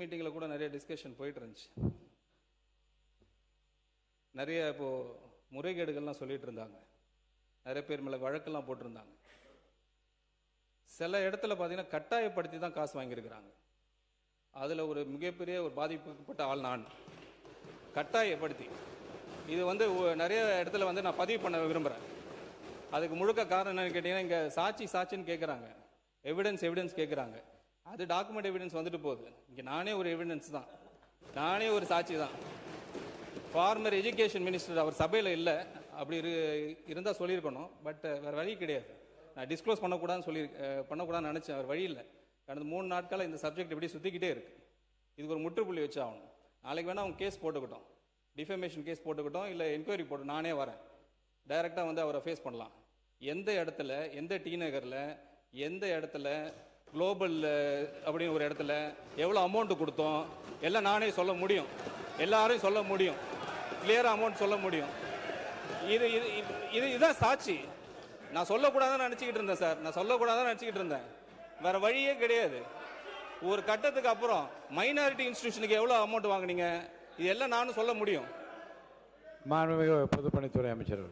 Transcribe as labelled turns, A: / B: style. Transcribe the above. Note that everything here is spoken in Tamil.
A: மீட்டிங்கில் கூட நிறைய டிஸ்கஷன் போயிட்டு இருந்துச்சு. நிறைய இப்போது முறைகேடுகள்லாம் சொல்லிட்டு இருந்தாங்க. நிறைய பேர் மேலே வழக்கெல்லாம் போட்டிருந்தாங்க. சில இடத்துல பார்த்தீங்கன்னா கட்டாயப்படுத்தி தான் காசு வாங்கியிருக்கிறாங்க. அதில் ஒரு மிகப்பெரிய ஒரு பாதிக்கப்பட்ட ஆள் நான். கட்டாயப்படுத்தி இது வந்து நிறைய இடத்துல வந்து நான் பதிவு பண்ண விரும்புகிறேன். அதுக்கு முழுக்க காரணம் என்னன்னு கேட்டிங்கன்னா, இங்கே சாட்சின்னு கேட்குறாங்க, எவிடன்ஸ் கேட்குறாங்க. அது டாக்குமெண்ட் எவிடன்ஸ் வந்துட்டு போகுது. இங்கே நானே ஒரு எவிடன்ஸ் தான், நானே ஒரு சாட்சி தான். ஃபார்மர் எஜுகேஷன் மினிஸ்டர் அவர் சபையில் இல்லை, அப்படி இருந்தால் சொல்லியிருக்கணும். பட் வேறு வழி கிடையாது. நான் டிஸ்க்ளோஸ் பண்ணக்கூடாதுன்னு நினச்சேன். அவர் வழி இல்லை. கடந்த 3 நாட்களாக இந்த சப்ஜெக்ட் எப்படி சுற்றிக்கிட்டே இருக்கு. இதுக்கு ஒரு முற்றுப்புள்ளி வச்சு ஆகணும். நாளைக்கு வேணால் அவங்க கேஸ் போட்டுக்கிட்டோம், டிஃபமேஷன் கேஸ் போட்டுக்கிட்டோம், இல்லை என்கொயரி போட்டு நானே வரேன், டைரெக்டாக வந்து அவரை ஃபேஸ் பண்ணலாம். எந்த இடத்துல, எந்த டி நகரில், எந்த இடத்துல, குளோபல் அப்படின்னு ஒரு இடத்துல எவ்வளோ அமௌண்ட் கொடுத்தோம் எல்லாம் நானே சொல்ல முடியும். எல்லாரையும் சொல்ல முடியும், கிளியராக அமௌண்ட் சொல்ல முடியும். இதுதான் சாட்சி. நான் சொல்லக்கூடாதுன்னு நினச்சிக்கிட்டு இருந்தேன் சார், நான் சொல்லக்கூடாதுன்னு நினச்சிக்கிட்டு இருந்தேன். வேற வழியே கிடையாது. ஒரு கட்டத்துக்கு அப்புறம் மைனாரிட்டி இன்ஸ்டிடியூஷனுக்கு எவ்வளோ அமௌண்ட் வாங்கினீங்க, இது எல்லாம் நானும் சொல்ல முடியும்.
B: மாண்புமிகு பொதுப்பணித்துறை அமைச்சர்.